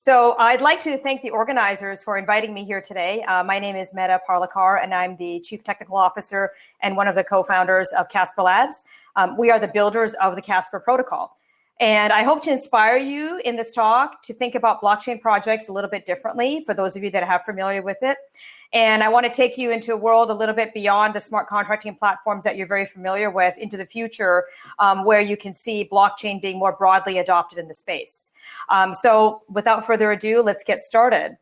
So I'd like to thank the organizers for inviting me here today. My name is Medha Parlikar, and I'm the Chief Technical Officer and one of the co-founders of Casper Labs. We are the builders of the Casper protocol. And I hope to inspire you in this talk to think about blockchain projects a little bit differently for those of you that are familiar with it. And I want to take you into a world a little bit beyond the smart contracting platforms that you're very familiar with into the future, where you can see blockchain being more broadly adopted in the space. So without further ado, let's get started.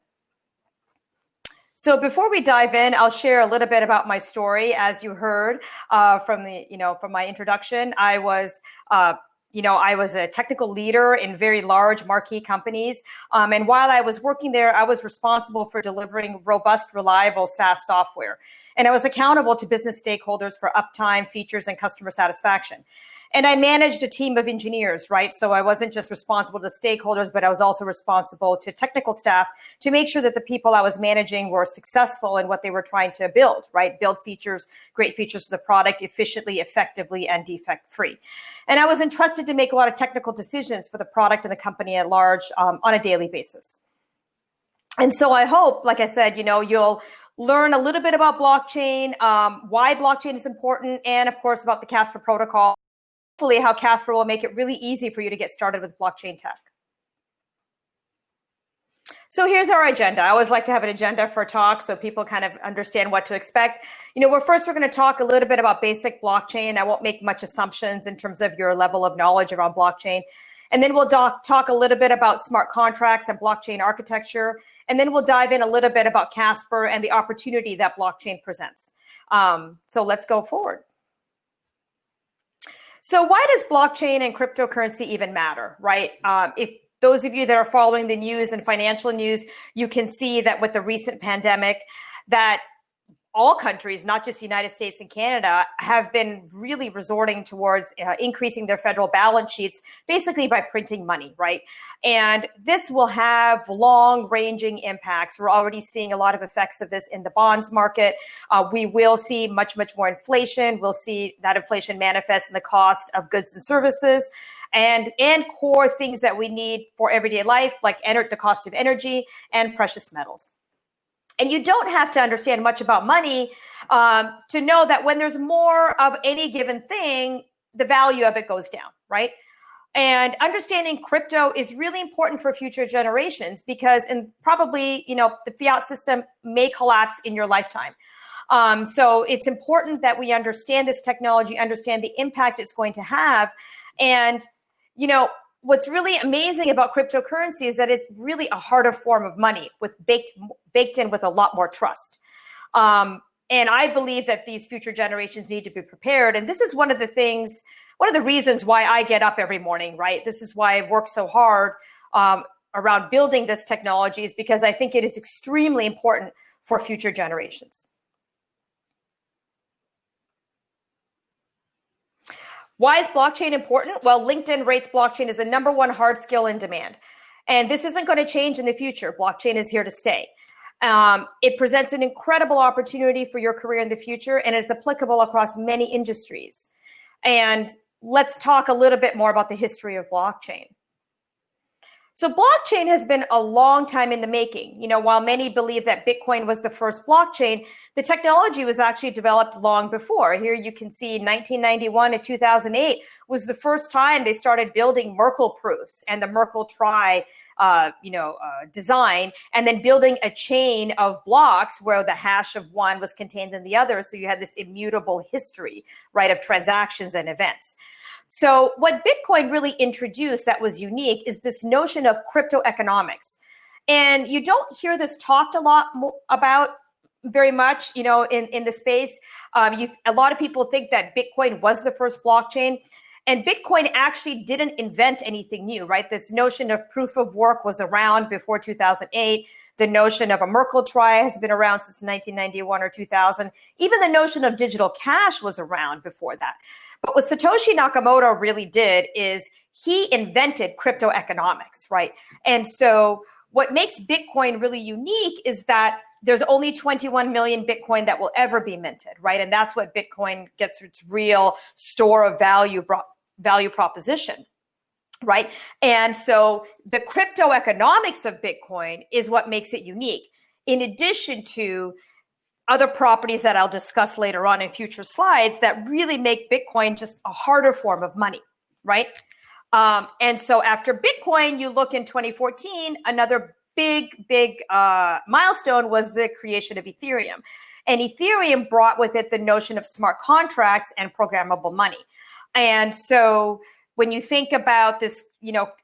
So before we dive in, I'll share a little bit about my story. As you heard from my introduction, I was a technical leader in very large marquee companies. And while I was working there, I was responsible for delivering robust, reliable SaaS software. And I was accountable to business stakeholders for uptime, features, and customer satisfaction. And I managed a team of engineers, right? So I wasn't just responsible to stakeholders, but I was also responsible to technical staff to make sure that the people I was managing were successful in what they were trying to build, right? Build features, great features to the product efficiently, effectively, and defect-free. And I was entrusted to make a lot of technical decisions for the product and the company at large on a daily basis. And so I hope, like I said, you'll learn a little bit about blockchain, why blockchain is important, and of course about the Casper protocol. Hopefully how Casper will make it really easy for you to get started with blockchain tech. So here's our agenda. I always like to have an agenda for a talk so people kind of understand what to expect. We're going to talk a little bit about basic blockchain. I won't make much assumptions in terms of your level of knowledge around blockchain. And then we'll talk a little bit about smart contracts and blockchain architecture. And then we'll dive in a little bit about Casper and the opportunity that blockchain presents. So let's go forward. So why does blockchain and cryptocurrency even matter, right? If those of you that are following the news and financial news, you can see that with the recent pandemic, that all countries, not just the United States and Canada, have been really resorting towards increasing their federal balance sheets, basically by printing money, right? And this will have long-ranging impacts. We're already seeing a lot of effects of this in the bonds market. We will see much more inflation. We'll see that inflation manifest in the cost of goods and services and core things that we need for everyday life, like the cost of energy and precious metals. And you don't have to understand much about money to know that when there's more of any given thing, the value of it goes down, right? And understanding crypto is really important for future generations because probably, the fiat system may collapse in your lifetime. So it's important that we understand this technology, understand the impact it's going to have. And, what's really amazing about cryptocurrency is that it's really a harder form of money with baked in with a lot more trust. And I believe that these future generations need to be prepared. And this is one of the reasons why I get up every morning, right? This is why I work so hard around building this technology, is because I think it is extremely important for future generations. Why is blockchain important? Well, LinkedIn rates blockchain as the #1 hard skill in demand. And this isn't going to change in the future. Blockchain is here to stay. It presents an incredible opportunity for your career in the future, and it's applicable across many industries. And let's talk a little bit more about the history of blockchain. So blockchain has been a long time in the making. While many believe that Bitcoin was the first blockchain, the technology was actually developed long before. Here you can see 1991 to 2008 was the first time they started building Merkle proofs and the Merkle trie design, and then building a chain of blocks where the hash of one was contained in the other. So you had this immutable history, right, of transactions and events. So what Bitcoin really introduced that was unique is this notion of crypto economics. And you don't hear this talked a lot about very much, in the space. A lot of people think that Bitcoin was the first blockchain. And Bitcoin actually didn't invent anything new, right? This notion of proof of work was around before 2008. The notion of a Merkle trie has been around since 1991 or 2000. Even the notion of digital cash was around before that. But what Satoshi Nakamoto really did is he invented crypto economics, right? And so what makes Bitcoin really unique is that there's only 21 million Bitcoin that will ever be minted, right? And that's what Bitcoin gets its real store of value proposition. right? And so the crypto economics of Bitcoin is what makes it unique, in addition to other properties that I'll discuss later on in future slides that really make Bitcoin just a harder form of money, right? And so after Bitcoin, you look in 2014, another big milestone was the creation of Ethereum. And Ethereum brought with it the notion of smart contracts and programmable money. And so when you think about this,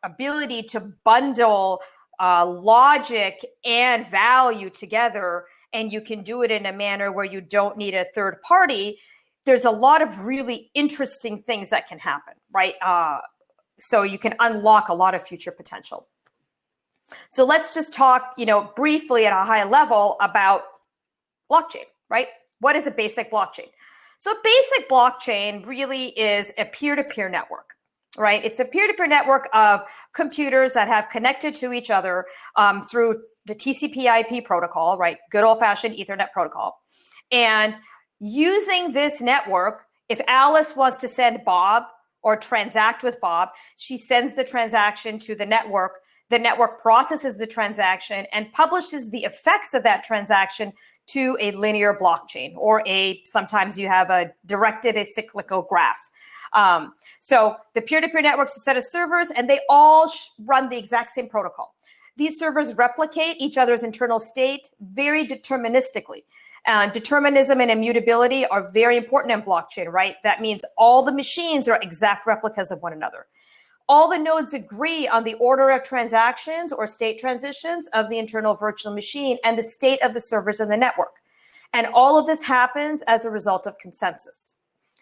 ability to bundle logic and value together, and you can do it in a manner where you don't need a third party, there's a lot of really interesting things that can happen, right? So you can unlock a lot of future potential. So let's just talk, briefly at a high level about blockchain, right? What is a basic blockchain? So basic blockchain really is a peer-to-peer network, right? It's a peer-to-peer network of computers that have connected to each other through the TCP/IP protocol, right? Good old-fashioned Ethernet protocol. And using this network, if Alice wants to send Bob or transact with Bob, she sends the transaction to the network. The network processes the transaction and publishes the effects of that transaction to a linear blockchain, or sometimes you have a directed acyclical graph. So the peer-to-peer network's a set of servers, and they all run the exact same protocol. These servers replicate each other's internal state very deterministically. Determinism and immutability are very important in blockchain, right? That means all the machines are exact replicas of one another. All the nodes agree on the order of transactions or state transitions of the internal virtual machine and the state of the servers in the network. And all of this happens as a result of consensus.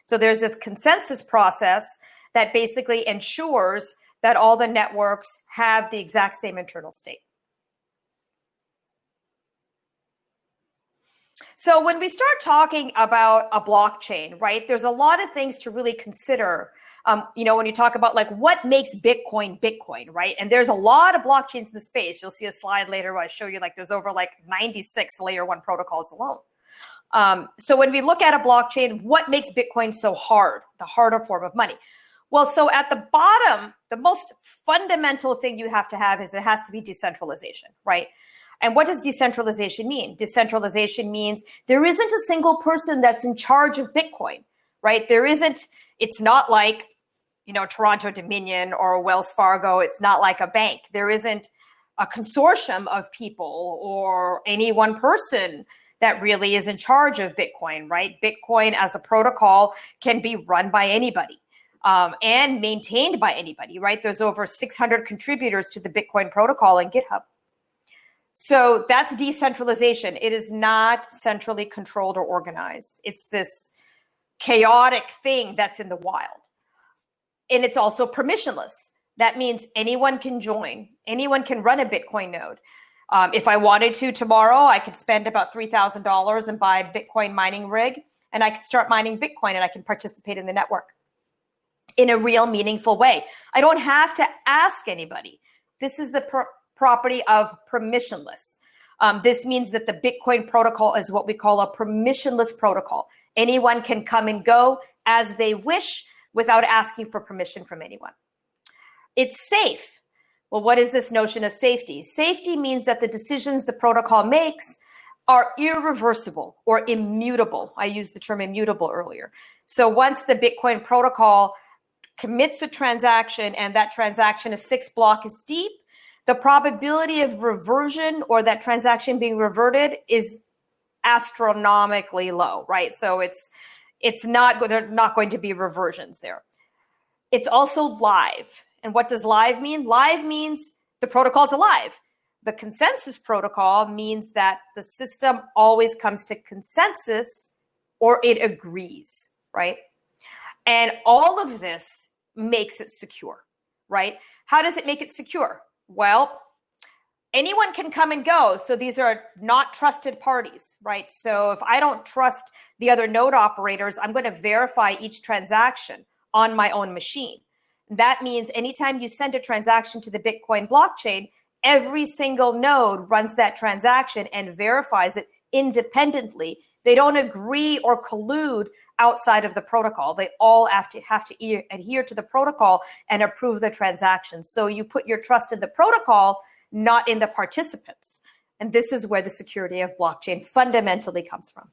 So there's this consensus process that basically ensures that all the networks have the exact same internal state. So when we start talking about a blockchain, right, there's a lot of things to really consider. When you talk about what makes Bitcoin Bitcoin, right? And there's a lot of blockchains in the space. You'll see a slide later where I show you there's over 96 layer 1 protocols alone. So when we look at a blockchain, what makes Bitcoin so hard, the harder form of money? Well, so at the bottom, the most fundamental thing you have to have is it has to be decentralization, right? And what does decentralization mean? Decentralization means there isn't a single person that's in charge of Bitcoin, right? It's not like, Toronto Dominion or Wells Fargo. It's not like a bank. There isn't a consortium of people or any one person that really is in charge of Bitcoin, right? Bitcoin as a protocol can be run by anybody and maintained by anybody, right? There's over 600 contributors to the Bitcoin protocol in GitHub. So that's decentralization. It is not centrally controlled or organized. It's this chaotic thing that's in the wild. And it's also permissionless. That means anyone can join. Anyone can run a Bitcoin node. If I wanted to tomorrow, I could spend about $3,000 and buy a Bitcoin mining rig, and I could start mining Bitcoin, and I can participate in the network in a real meaningful way. I don't have to ask anybody. This is the property of permissionless. This means that the Bitcoin protocol is what we call a permissionless protocol. Anyone can come and go as they wish without asking for permission from anyone. It's safe. Well, what is this notion of safety? Safety means that the decisions the protocol makes are irreversible or immutable. I used the term immutable earlier. So once the Bitcoin protocol commits a transaction and that transaction is 6 blocks deep, the probability of reversion or that transaction being reverted is astronomically low, right? So there are not going to be reversions there. It's also live. And what does live mean? Live means the protocol is alive. The consensus protocol means that the system always comes to consensus or it agrees, right? And all of this makes it secure, right? How does it make it secure? Well, anyone can come and go. So these are not trusted parties, right? So if I don't trust the other node operators, I'm going to verify each transaction on my own machine. That means anytime you send a transaction to the Bitcoin blockchain, every single node runs that transaction and verifies it independently. They don't agree or collude outside of the protocol. They all have to adhere to the protocol and approve the transaction. So you put your trust in the protocol, not in the participants. And this is where the security of blockchain fundamentally comes from.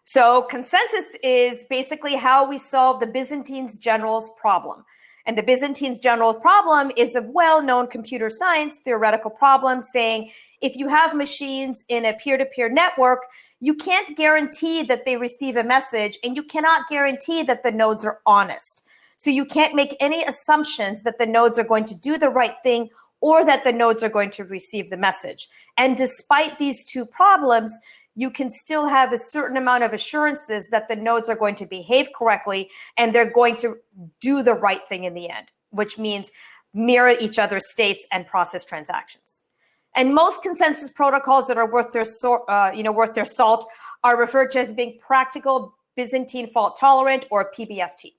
So consensus is basically how we solve the Byzantine general's problem. And the Byzantine general problem is a well-known computer science theoretical problem saying if you have machines in a peer-to-peer network, you can't guarantee that they receive a message, and you cannot guarantee that the nodes are honest. So you can't make any assumptions that the nodes are going to do the right thing or that the nodes are going to receive the message. And despite these two problems, you can still have a certain amount of assurances that the nodes are going to behave correctly and they're going to do the right thing in the end, which means mirror each other's states and process transactions. And most consensus protocols that are worth their salt are referred to as being practical Byzantine fault tolerant, or PBFT.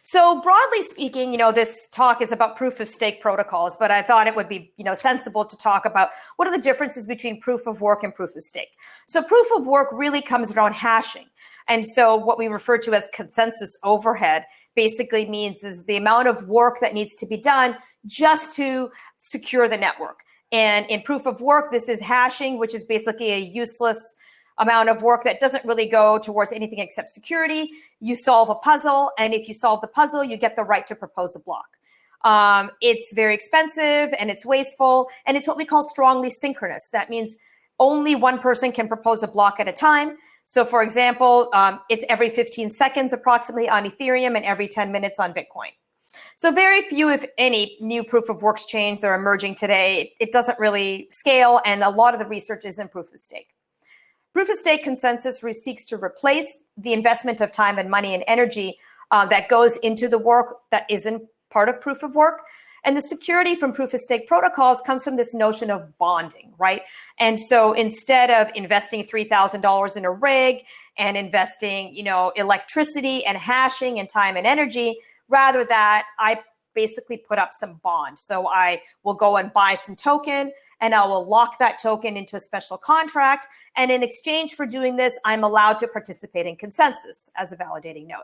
So broadly speaking, this talk is about proof of stake protocols, but I thought it would be, sensible to talk about what are the differences between proof of work and proof of stake. So proof of work really comes around hashing. And so what we refer to as consensus overhead basically means is the amount of work that needs to be done just to secure the network. And in proof of work, this is hashing, which is basically a useless amount of work that doesn't really go towards anything except security. You solve a puzzle, and if you solve the puzzle, you get the right to propose a block. It's very expensive and it's wasteful, and it's what we call strongly synchronous. That means only one person can propose a block at a time. So for example, it's every 15 seconds approximately on Ethereum and every 10 minutes on Bitcoin. So very few, if any, new proof of works chains are emerging today. It doesn't really scale, and a lot of the research is in proof of stake. Proof of stake consensus seeks to replace the investment of time and money and energy that goes into the work that isn't part of proof of work. And the security from proof of stake protocols comes from this notion of bonding, right? And so instead of investing $3,000 in a rig and investing, electricity and hashing and time and energy, rather that I basically put up some bond. So I will go and buy some token, and I will lock that token into a special contract. And in exchange for doing this, I'm allowed to participate in consensus as a validating node.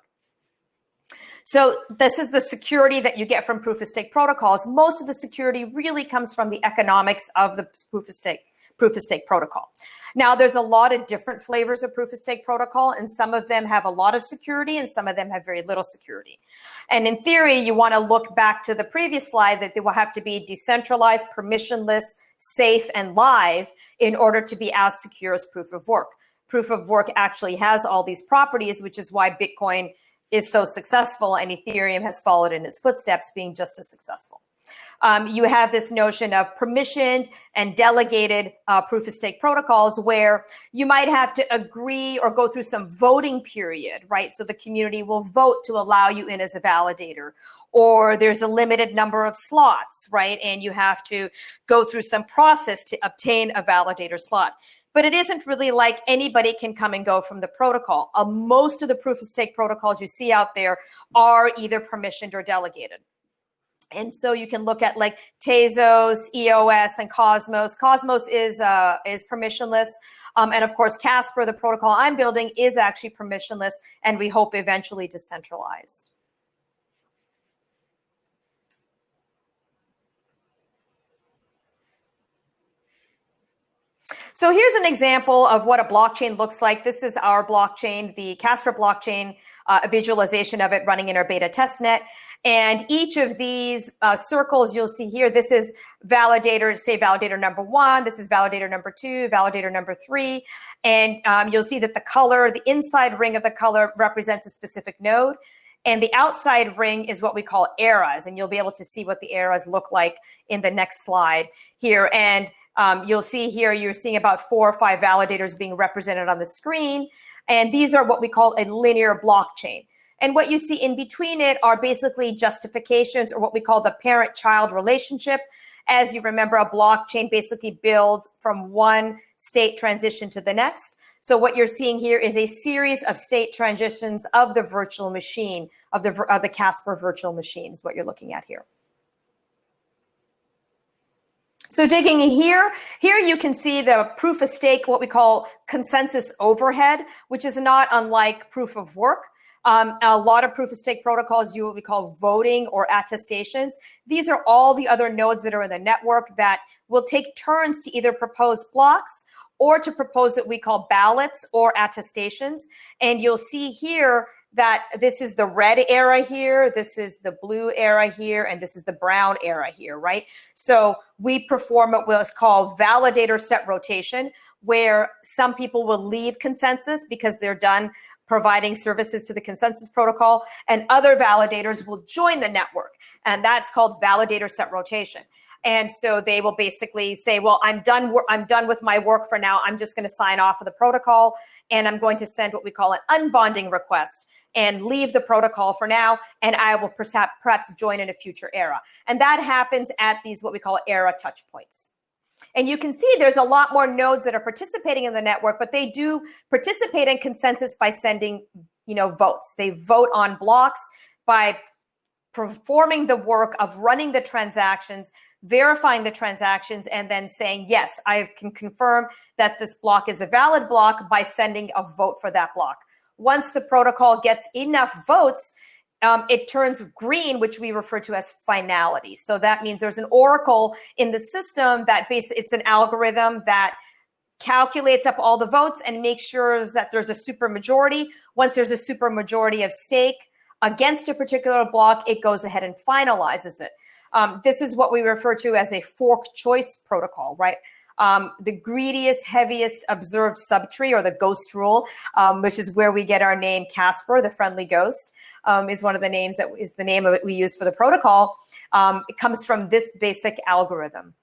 So this is the security that you get from proof of stake protocols. Most of the security really comes from the economics of the proof of stake protocol. Now, there's a lot of different flavors of proof of stake protocol, and some of them have a lot of security and some of them have very little security. And in theory, you want to look back to the previous slide that they will have to be decentralized, permissionless, safe, and live in order to be as secure as proof of work. Proof of work actually has all these properties, which is why Bitcoin is so successful, and Ethereum has followed in its footsteps, being just as successful. You have this notion of permissioned and delegated proof of stake protocols where you might have to agree or go through some voting period, right? So the community will vote to allow you in as a validator, or there's a limited number of slots, right? And you have to go through some process to obtain a validator slot. But it isn't really like anybody can come and go from the protocol. Most of the proof of stake protocols you see out there are either permissioned or delegated. And so you can look at like Tezos, EOS, and Cosmos. Cosmos is permissionless. And of course, Casper, the protocol I'm building, is actually permissionless, and we hope eventually decentralized. So here's an example of what a blockchain looks like. This is our blockchain, the Casper blockchain, a visualization of it running in our beta testnet. And each of these circles you'll see here, this is validator, say validator number 1, this is validator number 2, validator number 3. And you'll see that the color, the inside ring of the color represents a specific node. And the outside ring is what we call eras. And you'll be able to see what the eras look like in the next slide here. And you'll see here, you're seeing about 4 or 5 validators being represented on the screen. And these are what we call a linear blockchain. And what you see in between it are basically justifications, or what we call the parent-child relationship. As you remember, a blockchain basically builds from one state transition to the next. So what you're seeing here is a series of state transitions of the virtual machine, of the Casper virtual machine is what you're looking at here. So digging in here you can see the proof of stake, what we call consensus overhead, which is not unlike proof of work. A lot of proof of stake protocols use what we call voting or attestations. These are all the other nodes that are in the network that will take turns to either propose blocks or to propose what we call ballots or attestations. And you'll see here that this is the red era here, this is the blue era here, and this is the brown era here, right? So we perform what's called validator set rotation, where some people will leave consensus because they're done providing services to the consensus protocol, and other validators will join the network. And that's called validator set rotation. And so they will basically say, well, I'm done with my work for now. I'm just going to sign off of the protocol, and I'm going to send what we call an unbonding request and leave the protocol for now, and I will perhaps join in a future era. And that happens at these what we call era touch points. And you can see there's a lot more nodes that are participating in the network, but they do participate in consensus by sending, votes. They vote on blocks by performing the work of running the transactions, verifying the transactions, and then saying, yes, I can confirm that this block is a valid block by sending a vote for that block. Once the protocol gets enough votes, it turns green, which we refer to as finality. So that means there's an oracle in the system that it's an algorithm that calculates up all the votes and makes sure that there's a supermajority. Once there's a supermajority of stake against a particular block, it goes ahead and finalizes it. This is what we refer to as a fork choice protocol, right? The greediest, heaviest observed subtree, or the ghost rule, which is where we get our name Casper, the friendly ghost, is one of the names that is the name of it we use for the protocol. It comes from this basic algorithm.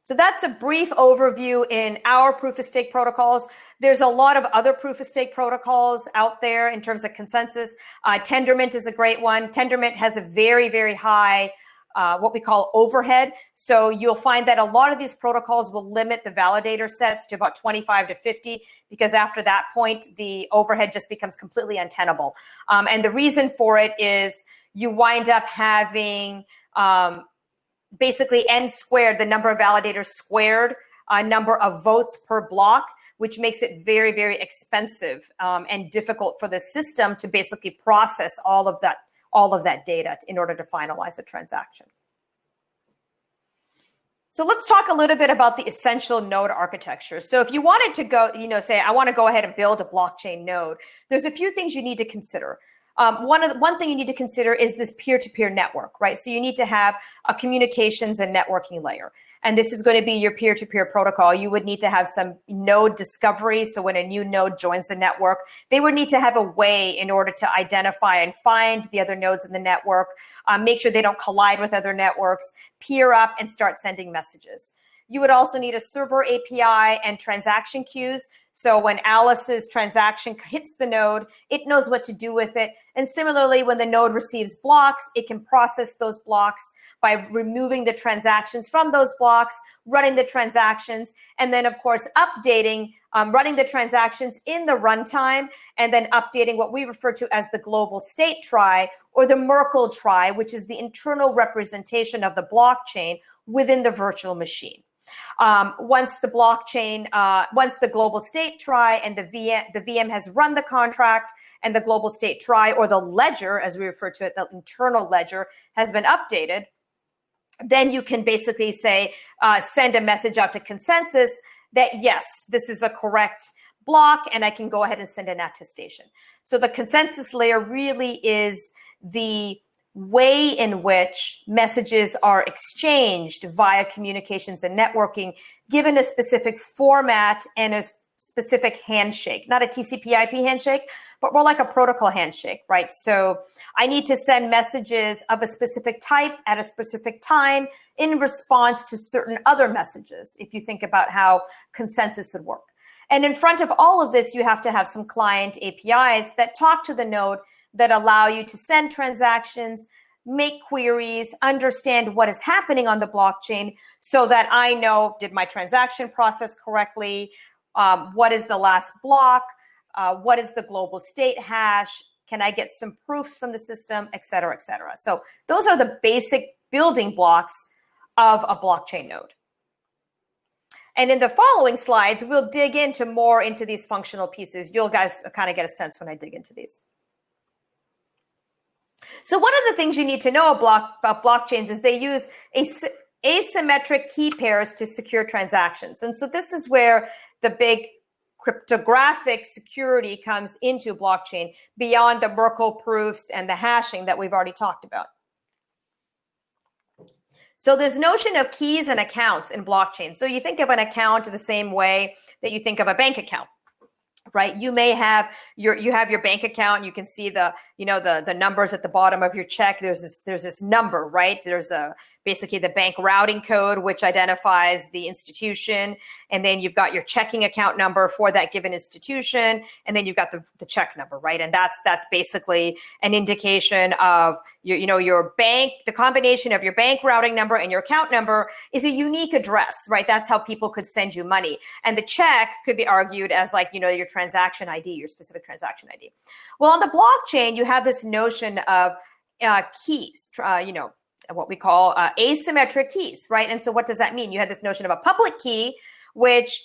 So that's a brief overview in our proof of stake protocols. There's a lot of other proof of stake protocols out there in terms of consensus. Tendermint is a great one. Tendermint has a very, very high what we call overhead. So you'll find that a lot of these protocols will limit the validator sets to about 25 to 50, because after that point, the overhead just becomes completely untenable. And the reason for it is you wind up having basically n squared, the number of validators squared, number of votes per block, which makes it very, very expensive and difficult for the system to basically process all of that data in order to finalize a transaction. So let's talk a little bit about the essential node architecture. So if you wanted to go, say, I want to go ahead and build a blockchain node, there's a few things you need to consider. One thing you need to consider is this peer-to-peer network, right? So you need to have a communications and networking layer. And this is going to be your peer-to-peer protocol. You would need to have some node discovery. So when a new node joins the network, they would need to have a way in order to identify and find the other nodes in the network, make sure they don't collide with other networks, peer up, and start sending messages. You would also need a server API and transaction queues. So when Alice's transaction hits the node, it knows what to do with it. And similarly, when the node receives blocks, it can process those blocks by removing the transactions from those blocks, running the transactions, and then, of course, updating, running the transactions in the runtime, and then updating what we refer to as the global state trie, or the Merkle trie, which is the internal representation of the blockchain within the virtual machine. Once the global state trie and the VM has run the contract, and the global state trie, or the ledger, as we refer to it, the internal ledger, has been updated, then you can basically say, send a message out to consensus that, yes, this is a correct block, and I can go ahead and send an attestation. So the consensus layer really is the way in which messages are exchanged via communications and networking, given a specific format and a specific handshake, not a TCP/IP handshake, but more like a protocol handshake, right? So I need to send messages of a specific type at a specific time in response to certain other messages, if you think about how consensus would work. And in front of all of this, you have to have some client APIs that talk to the node, that allow you to send transactions, make queries, understand what is happening on the blockchain, so that I know, did my transaction process correctly? What is the last block? What is the global state hash? Can I get some proofs from the system, et cetera, et cetera? So those are the basic building blocks of a blockchain node. And in the following slides, we'll dig into more into these functional pieces. You'll guys kind of get a sense when I dig into these. So one of the things you need to know about blockchains is they use asymmetric key pairs to secure transactions. And so this is where the big cryptographic security comes into blockchain beyond the Merkle proofs and the hashing that we've already talked about. So there's notion of keys and accounts in blockchain. So you think of an account the same way that you think of a bank account, right? You may have your bank account. You can see the numbers at the bottom of your check. There's this number, right? There's basically the bank routing code, which identifies the institution. And then you've got your checking account number for that given institution. And then you've got the check number, right? And that's basically an indication of your bank, the combination of your bank routing number and your account number is a unique address, right? That's how people could send you money. And the check could be argued as like, your transaction ID, your specific transaction ID. Well, on the blockchain, you have this notion of keys, what we call asymmetric keys, right? And so what does that mean? You have this notion of a public key, which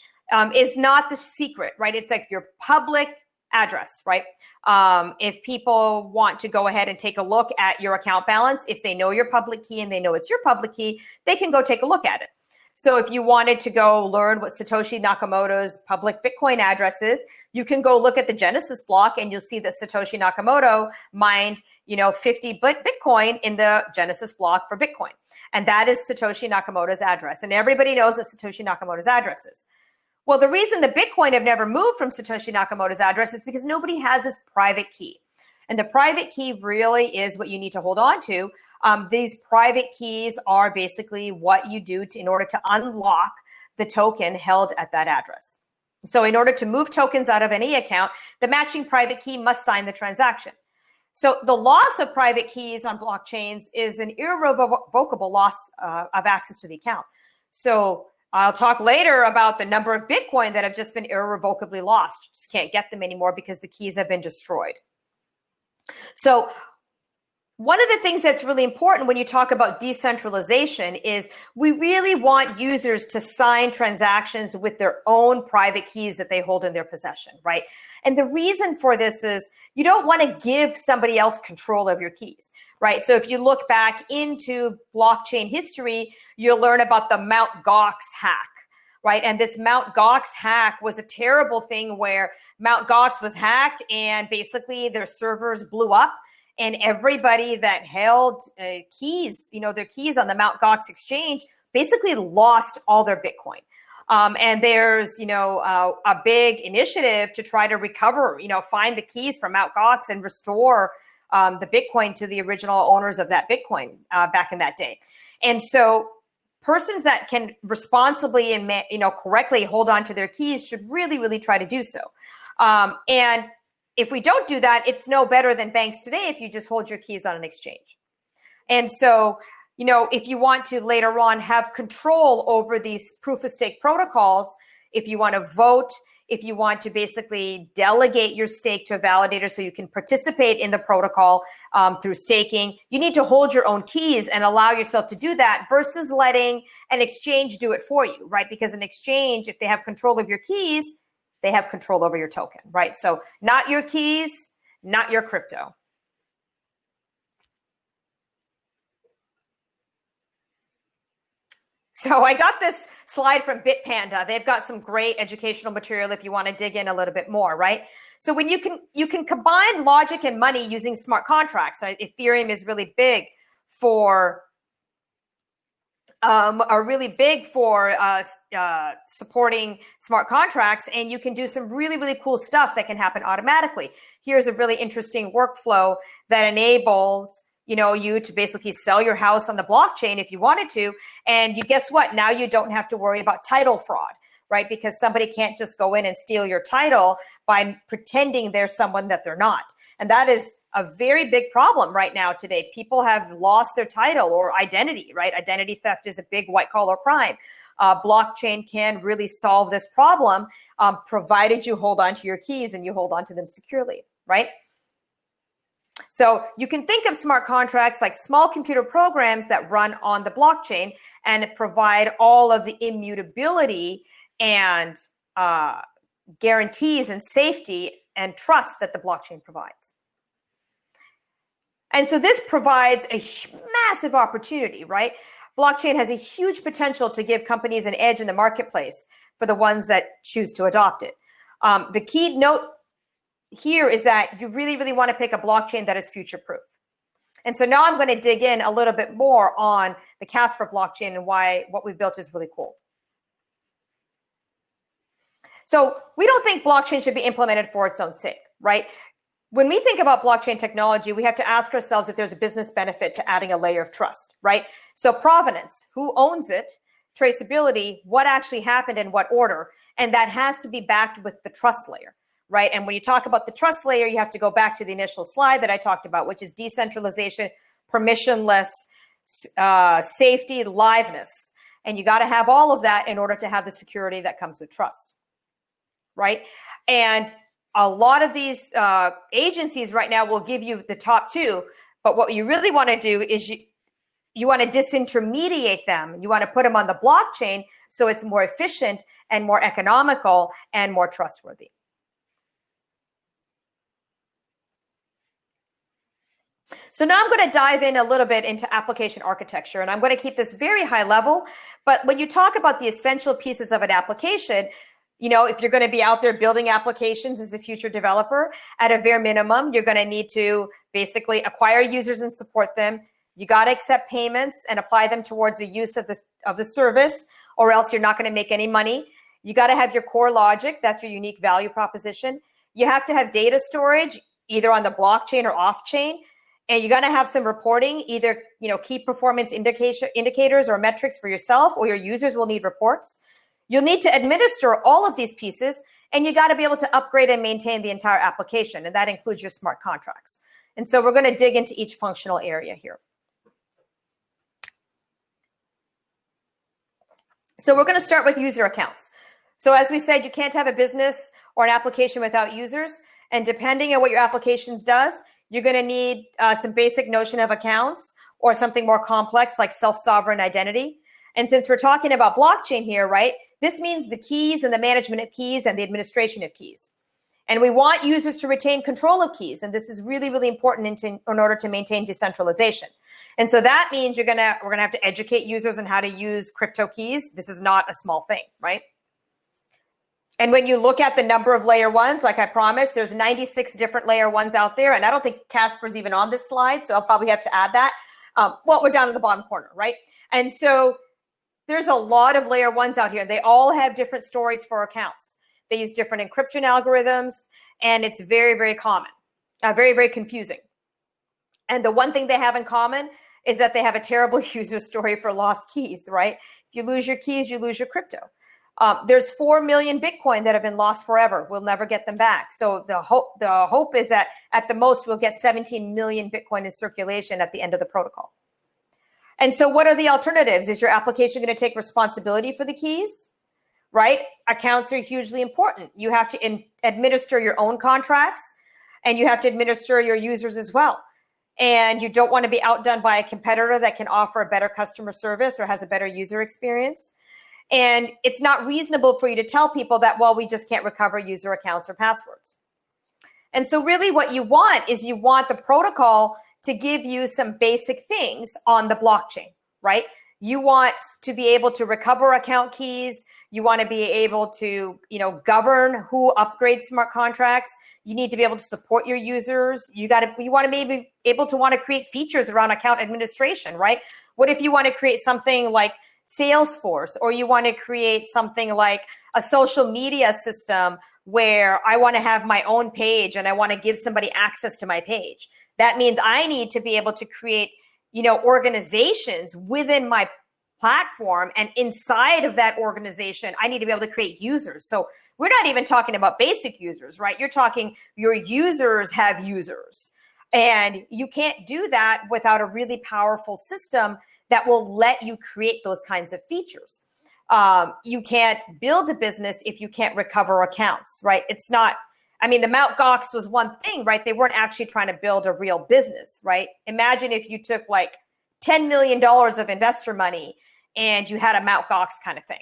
is not the secret, right? It's like your public address, right? If people want to go ahead and take a look at your account balance, if they know your public key and they know it's your public key, they can go take a look at it. So if you wanted to go learn what Satoshi Nakamoto's public Bitcoin address is, you can go look at the Genesis block and you'll see that Satoshi Nakamoto mined, 50 Bitcoin in the Genesis block for Bitcoin. And that is Satoshi Nakamoto's address. And everybody knows what Satoshi Nakamoto's address is. Well, the reason the Bitcoin have never moved from Satoshi Nakamoto's address is because nobody has this private key. And the private key really is what you need to hold on to. These private keys are basically what you do in order to unlock the token held at that address. So in order to move tokens out of any account, the matching private key must sign the transaction. So the loss of private keys on blockchains is an irrevocable loss of access to the account. So I'll talk later about the number of Bitcoin that have just been irrevocably lost. You just can't get them anymore because the keys have been destroyed. So one of the things that's really important when you talk about decentralization is we really want users to sign transactions with their own private keys that they hold in their possession, right? And the reason for this is you don't want to give somebody else control of your keys, right? So if you look back into blockchain history, you'll learn about the Mt. Gox hack, right? And this Mt. Gox hack was a terrible thing where Mt. Gox was hacked and basically their servers blew up. And everybody that held keys, their keys on the Mt. Gox exchange basically lost all their Bitcoin. And there's, a big initiative to try to recover, find the keys from Mt. Gox and restore the Bitcoin to the original owners of that Bitcoin back in that day. And so persons that can responsibly and, correctly hold on to their keys should really, really try to do so. And if we don't do that, it's no better than banks today if you just hold your keys on an exchange. And so, if you want to later on have control over these proof of stake protocols, if you want to vote, if you want to basically delegate your stake to a validator so you can participate in the protocol through staking, you need to hold your own keys and allow yourself to do that versus letting an exchange do it for you, right? Because an exchange, if they have control of your keys, they have control over your token, right? So not your keys, not your crypto. So I got this slide from Bitpanda. They've got some great educational material if you want to dig in a little bit more, right? So when you can combine logic and money using smart contracts. Ethereum is really big for supporting smart contracts, and you can do some really, really cool stuff that can happen automatically. Here's a really interesting workflow that enables you to basically sell your house on the blockchain if you wanted to, and guess what? Now you don't have to worry about title fraud, right? Because somebody can't just go in and steal your title by pretending they're someone that they're not. And that is a very big problem right now today. People have lost their title or identity, right? Identity theft is a big white collar crime. Blockchain can really solve this problem, provided you hold on to your keys and you hold on to them securely, right? So you can think of smart contracts like small computer programs that run on the blockchain and provide all of the immutability and guarantees and safety and trust that the blockchain provides. And so this provides a massive opportunity, right? Blockchain has a huge potential to give companies an edge in the marketplace for the ones that choose to adopt it. The key note here is that you really, really want to pick a blockchain that is future-proof. And so now I'm going to dig in a little bit more on the Casper blockchain and why what we've built is really cool. So we don't think blockchain should be implemented for its own sake, right? When we think about blockchain technology, we have to ask ourselves if there's a business benefit to adding a layer of trust, right? So provenance, who owns it, traceability, what actually happened in what order, and that has to be backed with the trust layer, right? And when you talk about the trust layer, you have to go back to the initial slide that I talked about, which is decentralization, permissionless, safety, liveness. And you got to have all of that in order to have the security that comes with trust, right? And a lot of these agencies right now will give you the top two, but what you really want to do is you want to disintermediate them. You want to put them on the blockchain so it's more efficient and more economical and more trustworthy. So now I'm going to dive in a little bit into application architecture, and I'm going to keep this very high level. But when you talk about the essential pieces of an application, you know, if you're going to be out there building applications as a future developer, at a bare minimum, you're going to need to basically acquire users and support them. You got to accept payments and apply them towards the use of the service, or else you're not going to make any money. You got to have your core logic. That's your unique value proposition. You have to have data storage, either on the blockchain or off chain. And you got to have some reporting, either, you know, key performance indicators or metrics for yourself, or your users will need reports. You'll need to administer all of these pieces, and you got to be able to upgrade and maintain the entire application, and that includes your smart contracts. And so we're going to dig into each functional area here. So we're going to start with user accounts. So as we said, you can't have a business or an application without users, and depending on what your applications does, you're going to need some basic notion of accounts or something more complex like self-sovereign identity. And since we're talking about blockchain here, right, this means the keys and the management of keys and the administration of keys. And we want users to retain control of keys. And this is really, really important in order to maintain decentralization. And so that means we're gonna have to educate users on how to use crypto keys. This is not a small thing, right? And when you look at the number of layer ones, like I promised, there's 96 different layer ones out there. And I don't think Casper's even on this slide, so I'll probably have to add that. Well, we're down in the bottom corner, right? And so there's a lot of layer ones out here. They all have different stories for accounts. They use different encryption algorithms, and it's very, very common, very, very confusing. And the one thing they have in common is that they have a terrible user story for lost keys, right? If you lose your keys, you lose your crypto. There's 4 million Bitcoin that have been lost forever. We'll never get them back. So the hope is that at the most, we'll get 17 million Bitcoin in circulation at the end of the protocol. And so what are the alternatives? Is your application going to take responsibility for the keys, right? Accounts are hugely important. You have to administer your own contracts, and you have to administer your users as well. And you don't want to be outdone by a competitor that can offer a better customer service or has a better user experience. And it's not reasonable for you to tell people that, well, we just can't recover user accounts or passwords. And so really what you want is you want the protocol to give you some basic things on the blockchain, right? You want to be able to recover account keys. You want to be able to, you know, govern who upgrades smart contracts. You need to be able to support your users. You want to be able to want to create features around account administration, right? What if you want to create something like Salesforce, or you want to create something like a social media system where I want to have my own page and I want to give somebody access to my page? That means I need to be able to create, you know, organizations within my platform, and inside of that organization, I need to be able to create users. So we're not even talking about basic users, right? You're talking your users have users, and you can't do that without a really powerful system that will let you create those kinds of features. You can't build a business if you can't recover accounts, right? It's not I mean, the Mt. Gox was one thing, right? They weren't actually trying to build a real business, right? Imagine if you took like $10 million of investor money and you had a Mt. Gox kind of thing,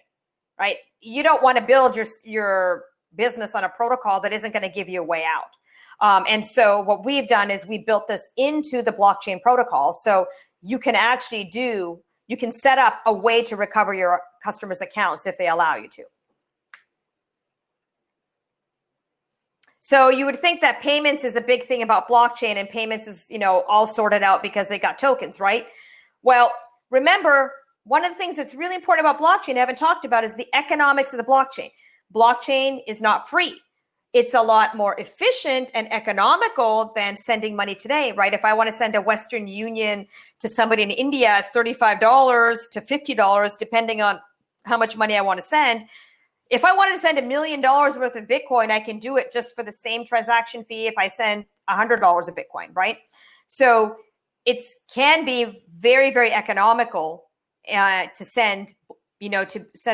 right? You don't want to build your business on a protocol that isn't going to give you a way out. And so what we've done is we built this into the blockchain protocol. So you can actually you can set up a way to recover your customers' accounts if they allow you to. So you would think that payments is a big thing about blockchain, and payments is, all sorted out because they got tokens, right? Well, remember, one of the things that's really important about blockchain I haven't talked about is the economics of the blockchain. Blockchain is not free. It's a lot more efficient and economical than sending money today, right? If I want to send a Western Union to somebody in India, it's $35 to $50, depending on how much money I want to send. If I wanted to send $1 million worth of Bitcoin, I can do it just for the same transaction fee if I send $100 of Bitcoin, right? So it can be very, very economical to send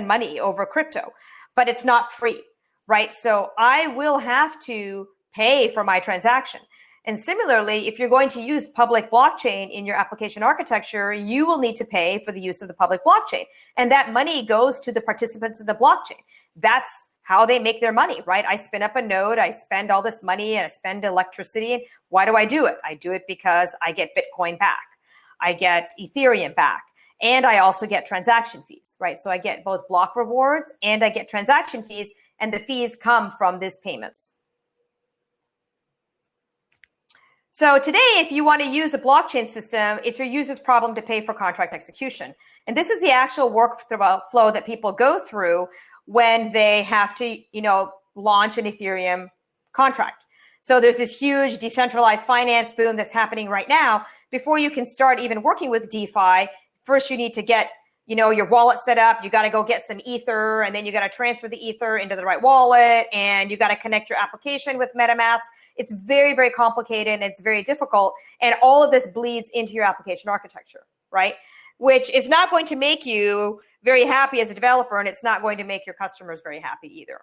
money over crypto, but it's not free, right? So I will have to pay for my transaction. And similarly, if you're going to use public blockchain in your application architecture, you will need to pay for the use of the public blockchain. And that money goes to the participants of the blockchain. That's how they make their money, right? I spin up a node, I spend all this money, and I spend electricity. Why do I do it? I do it because I get Bitcoin back. I get Ethereum back. And I also get transaction fees, right? So I get both block rewards and I get transaction fees, and the fees come from these payments. So today, if you want to use a blockchain system, it's your user's problem to pay for contract execution. And this is the actual workflow that people go through when they have to, launch an Ethereum contract. So there's this huge decentralized finance boom that's happening right now. Before you can start even working with DeFi, first you need to get, your wallet set up. You got to go get some Ether, and then you got to transfer the Ether into the right wallet, and you got to connect your application with MetaMask. It's very, very complicated, and it's very difficult. And all of this bleeds into your application architecture, right? Which is not going to make you very happy as a developer, and it's not going to make your customers very happy either.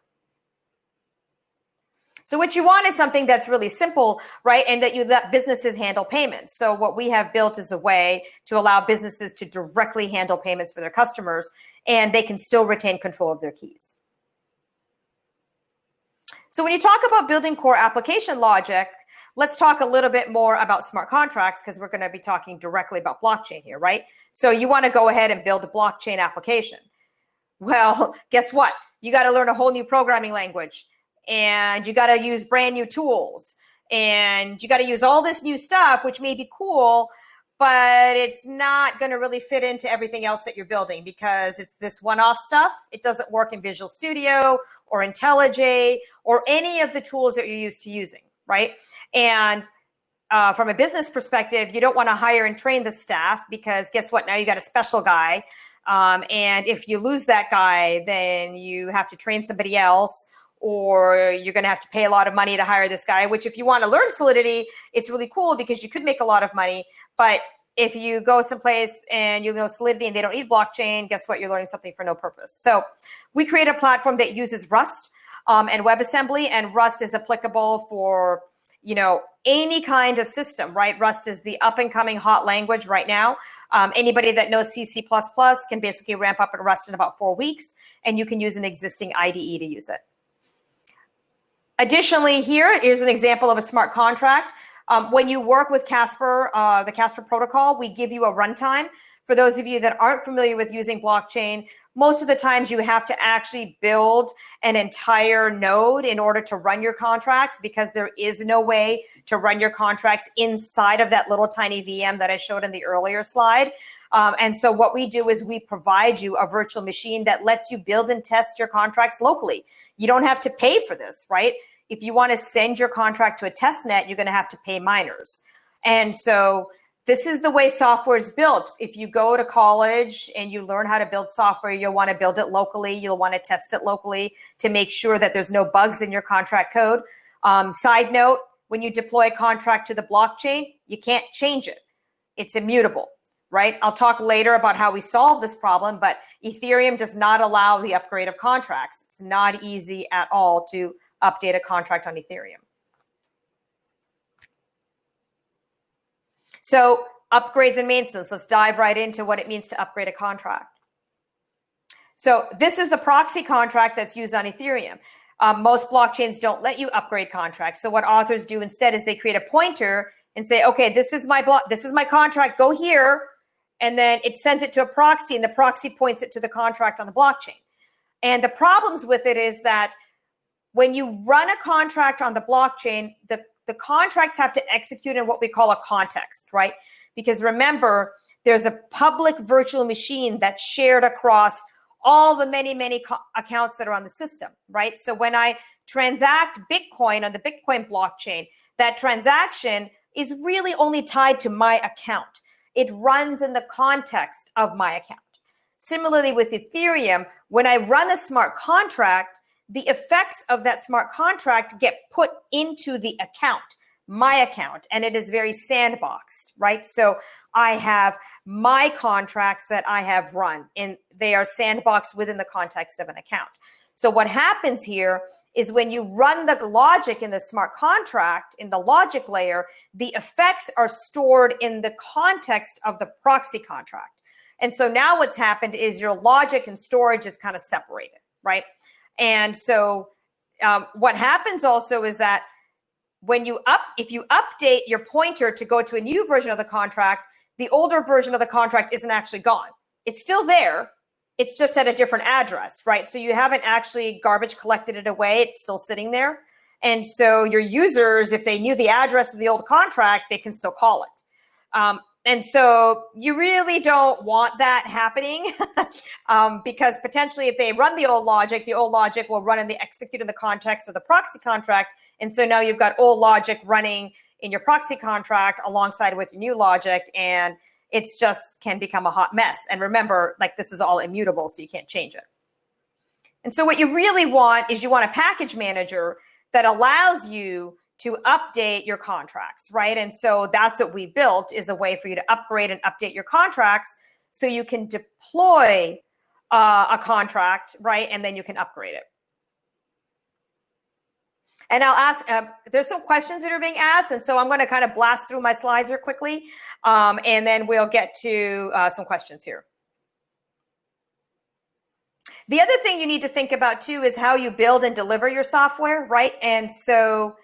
So what you want is something that's really simple, right? And that you let businesses handle payments. So what we have built is a way to allow businesses to directly handle payments for their customers, and they can still retain control of their keys. So when you talk about building core application logic, let's talk a little bit more about smart contracts, because we're going to be talking directly about blockchain here, right? So you want to go ahead and build a blockchain application. Well, guess what? You got to learn a whole new programming language, and you got to use brand new tools, and you got to use all this new stuff, which may be cool, but it's not going to really fit into everything else that you're building, because it's this one-off stuff. It doesn't work in Visual Studio or IntelliJ or any of the tools that you're used to using, right? And from a business perspective, you don't want to hire and train the staff, because guess what? Now you got a special guy. And if you lose that guy, then you have to train somebody else, or you're going to have to pay a lot of money to hire this guy, which if you want to learn Solidity, it's really cool because you could make a lot of money. But if you go someplace and you know Solidity and they don't need blockchain, guess what? You're learning something for no purpose. So we create a platform that uses Rust and WebAssembly, and Rust is applicable for, any kind of system, right? Rust is the up and coming hot language right now. Anybody that knows C++ can basically ramp up in Rust in about 4 weeks, and you can use an existing IDE to use it. Additionally, here's an example of a smart contract. When you work with Casper, the Casper protocol, we give you a runtime. For those of you that aren't familiar with using blockchain, most of the times you have to actually build an entire node in order to run your contracts, because there is no way to run your contracts inside of that little tiny VM that I showed in the earlier slide. And so what we do is we provide you a virtual machine that lets you build and test your contracts locally. You don't have to pay for this, right? If you want to send your contract to a test net, you're going to have to pay miners. And so this is the way software is built. If you go to college and you learn how to build software, you'll want to build it locally. You'll want to test it locally to make sure that there's no bugs in your contract code. Side note, when you deploy a contract to the blockchain, you can't change it. It's immutable, right? I'll talk later about how we solve this problem, but Ethereum does not allow the upgrade of contracts. It's not easy at all to update a contract on Ethereum. So upgrades and maintenance, let's dive right into what it means to upgrade a contract. So this is the proxy contract that's used on Ethereum. Most blockchains don't let you upgrade contracts. So what authors do instead is they create a pointer and say, okay, this is my contract, go here. And then it sends it to a proxy, and the proxy points it to the contract on the blockchain. And the problems with it is that when you run a contract on the blockchain, the contracts have to execute in what we call a context, right? Because remember, there's a public virtual machine that's shared across all the many accounts that are on the system, right? So when I transact Bitcoin on the Bitcoin blockchain, that transaction is really only tied to my account. It runs in the context of my account. Similarly with Ethereum, when I run a smart contract, the effects of that smart contract get put into the account, my account, and it is very sandboxed, right? So I have my contracts that I have run, and they are sandboxed within the context of an account. So what happens here is when you run the logic in the smart contract, in the logic layer, the effects are stored in the context of the proxy contract. And so now what's happened is your logic and storage is kind of separated, right? And so what happens also is that if you update your pointer to go to a new version of the contract, the older version of the contract isn't actually gone. It's still there. It's just at a different address, right? So you haven't actually garbage collected it away. It's still sitting there. And so your users, if they knew the address of the old contract, they can still call it. And so you really don't want that happening because potentially if they run the old logic will run in the execute in the context of the proxy contract. And so now you've got old logic running in your proxy contract alongside with your new logic, and it's just can become a hot mess. And remember, like this is all immutable, so you can't change it. And so what you really want is you want a package manager that allows you to update your contracts, right? And so that's what we built, is a way for you to upgrade and update your contracts so you can deploy a contract, right? And then you can upgrade it. And I'll ask, there's some questions that are being asked. And so I'm going to kind of blast through my slides here quickly. And then we'll get to some questions here. The other thing you need to think about too is how you build and deliver your software, right? And so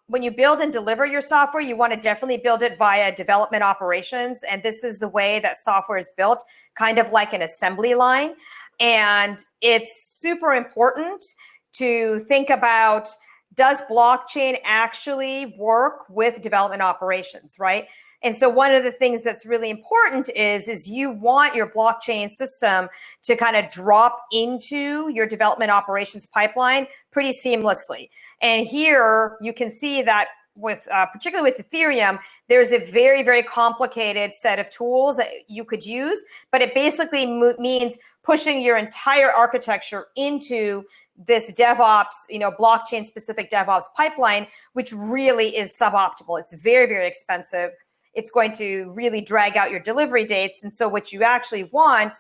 when you build and deliver your software, you want to definitely build it via development operations. And this is the way that software is built, kind of like an assembly line. And it's super important to think about, does blockchain actually work with development operations, right? And so one of the things that's really important is you want your blockchain system to kind of drop into your development operations pipeline pretty seamlessly. And here you can see that with, particularly with Ethereum, there's a very, very complicated set of tools that you could use, but it basically means pushing your entire architecture into this DevOps, blockchain specific DevOps pipeline, which really is suboptimal. It's very, very expensive. It's going to really drag out your delivery dates. And so what you actually want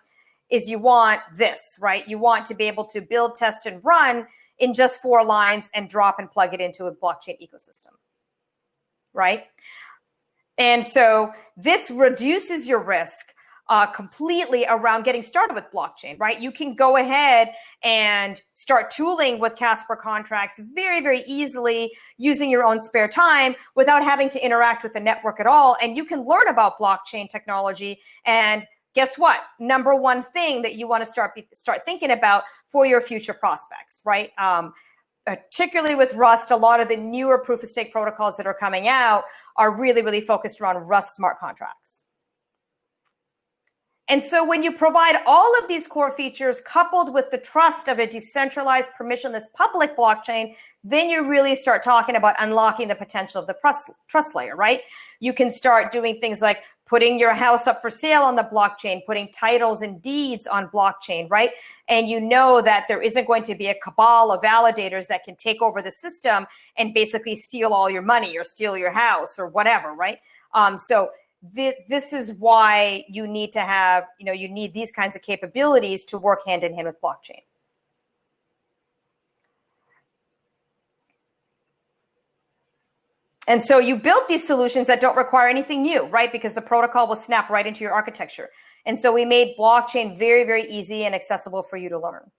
is you want this, right? You want to be able to build, test, and run in just 4 lines and drop and plug it into a blockchain ecosystem, right? And so this reduces your risk completely around getting started with blockchain, right? You can go ahead and start tooling with Casper contracts very, very easily using your own spare time without having to interact with the network at all. And you can learn about blockchain technology. And guess what? Number one thing that you want to start thinking about for your future prospects, right? Particularly with Rust, a lot of the newer proof of stake protocols that are coming out are really, really focused around Rust smart contracts. And so when you provide all of these core features coupled with the trust of a decentralized, permissionless public blockchain, then you really start talking about unlocking the potential of the trust layer, right? You can start doing things like putting your house up for sale on the blockchain, putting titles and deeds on blockchain, right? And you know that there isn't going to be a cabal of validators that can take over the system and basically steal all your money or steal your house or whatever, right? So this is why you need to have, you need these kinds of capabilities to work hand in hand with blockchain. And so you built these solutions that don't require anything new, right? Because the protocol will snap right into your architecture. And so we made blockchain very, very easy and accessible for you to learn.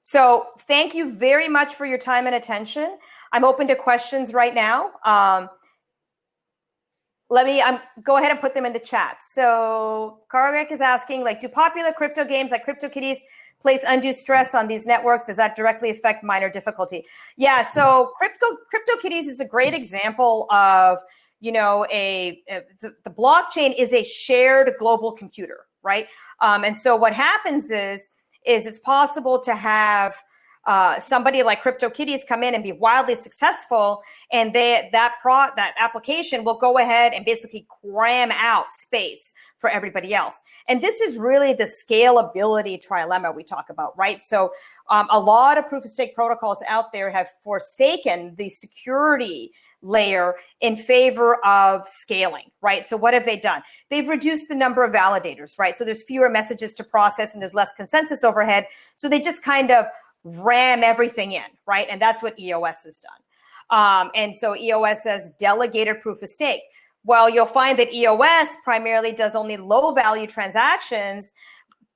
So thank you very much for your time and attention. I'm open to questions right now. Let me go ahead and put them in the chat. So Kargak is asking, like, do popular crypto games like CryptoKitties place undue stress on these networks? Does that directly affect miner difficulty? Yeah, so CryptoKitties is a great example of, you know, the blockchain is a shared global computer, right? And so what happens is it's possible to have somebody like CryptoKitties come in and be wildly successful, and that application will go ahead and basically cram out space for everybody else. And this is really the scalability trilemma we talk about, right? So a lot of proof of stake protocols out there have forsaken the security layer in favor of scaling, right? So what have they done? They've reduced the number of validators, right? So there's fewer messages to process and there's less consensus overhead. So they just kind of ram everything in, right? And that's what EOS has done. And so EOS has delegated proof of stake. Well, you'll find that EOS primarily does only low value transactions,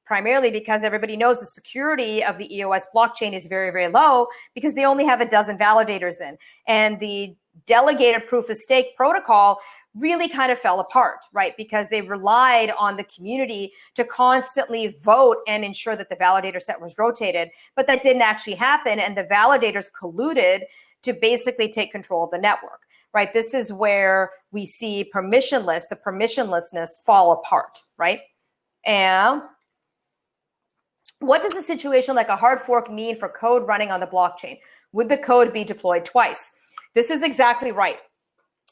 primarily because everybody knows the security of the EOS blockchain is very, very low because they only have a dozen validators in. And the delegated proof of stake protocol really kind of fell apart, right? Because they relied on the community to constantly vote and ensure that the validator set was rotated, but that didn't actually happen. And the validators colluded to basically take control of the network, right? This is where we see the permissionlessness fall apart, right? And what does a situation like a hard fork mean for code running on the blockchain? Would the code be deployed twice? This is exactly right.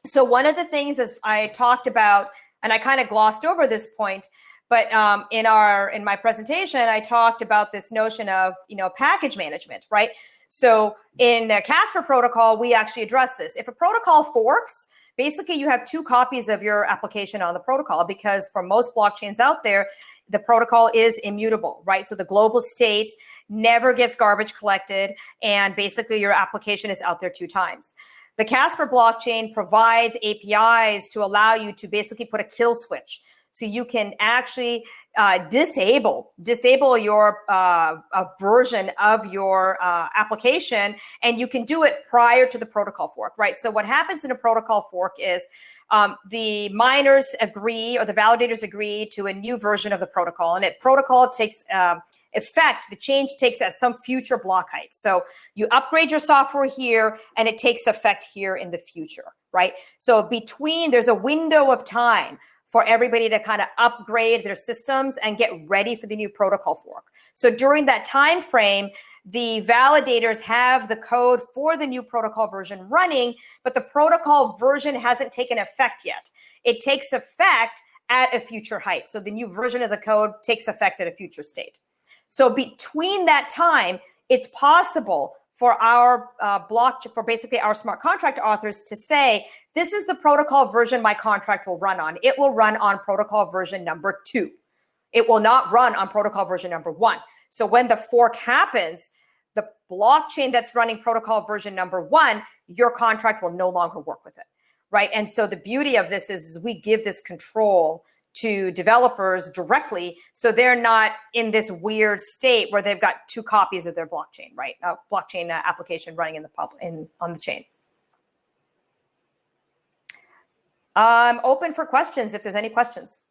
So one of the things is I talked about, and I kind of glossed over this point, but in my presentation, I talked about this notion of, you know, package management, right? So in the Casper protocol, we actually address this. If a protocol forks, basically you have two copies of your application on the protocol, because for most blockchains out there, the protocol is immutable, right? So the global state never gets garbage collected, and basically your application is out there two times. The Casper blockchain provides APIs to allow you to basically put a kill switch. So you can actually disable your a version of your application, and you can do it prior to the protocol fork, right? So what happens in a protocol fork is the miners agree, or the validators agree to a new version of the protocol, and protocol takes effect, the change takes at some future block height. So you upgrade your software here and it takes effect here in the future, right? So there's a window of time for everybody to kind of upgrade their systems and get ready for the new protocol fork. So during that time frame, the validators have the code for the new protocol version running, but the protocol version hasn't taken effect yet. It takes effect at a future height. So the new version of the code takes effect at a future state. So between that time, it's possible for our for basically our smart contract authors to say, this is the protocol version my contract will run on. It will run on protocol version number 2. It will not run on protocol version number 1. So when the fork happens, the blockchain that's running protocol version number 1, your contract will no longer work with it, right? And so the beauty of this is we give this control to developers directly, so they're not in this weird state where they've got two copies of their blockchain, right? Blockchain application running in the on the chain. I'm open for questions if there's any questions.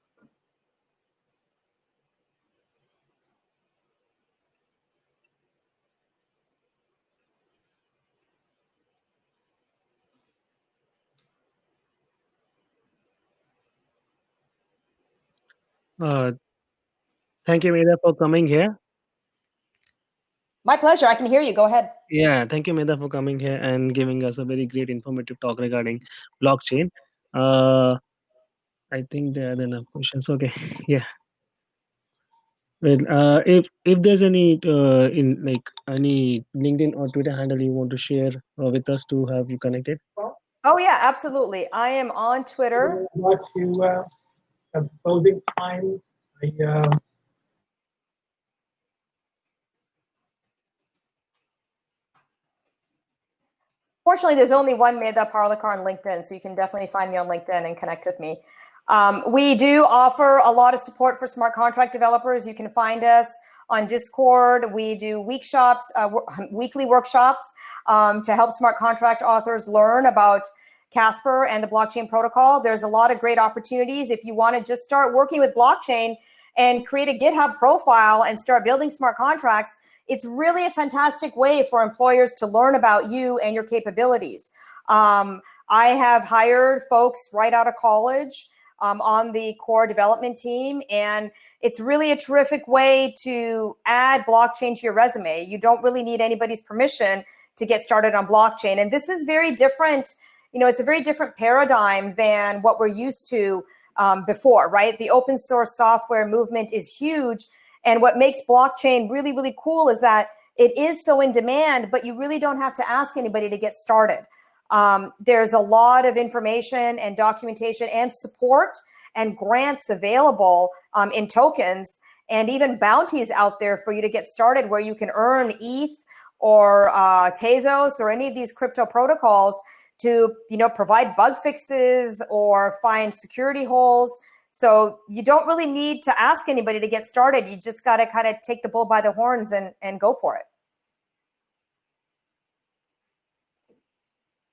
Thank you, Medha, for coming here. My pleasure. I can hear you. Go ahead. Yeah, thank you, Medha, for coming here and giving us a very great informative talk regarding blockchain. I think there are enough questions. Okay, yeah. Well, if there's any any LinkedIn or Twitter handle you want to share with us to have you connected. Oh yeah, absolutely. I am on Twitter. What you have closing time? Fortunately, there's only one Medha Parlikar on LinkedIn, so you can definitely find me on LinkedIn and connect with me. We do offer a lot of support for smart contract developers. You can find us on Discord. We do weekly workshops to help smart contract authors learn about Casper and the blockchain protocol. There's a lot of great opportunities if you want to just start working with blockchain and create a GitHub profile and start building smart contracts. It's really a fantastic way for employers to learn about you and your capabilities. I have hired folks right out of college on the core development team, and it's really a terrific way to add blockchain to your resume. You don't really need anybody's permission to get started on blockchain. And this is very different. It's a very different paradigm than what we're used to before, right? The open source software movement is huge. And what makes blockchain really, really cool is that it is so in demand, but you really don't have to ask anybody to get started. There's a lot of information and documentation and support and grants available in tokens, and even bounties out there for you to get started where you can earn ETH or Tezos or any of these crypto protocols to provide bug fixes or find security holes. So you don't really need to ask anybody to get started. You just got to kind of take the bull by the horns and go for it.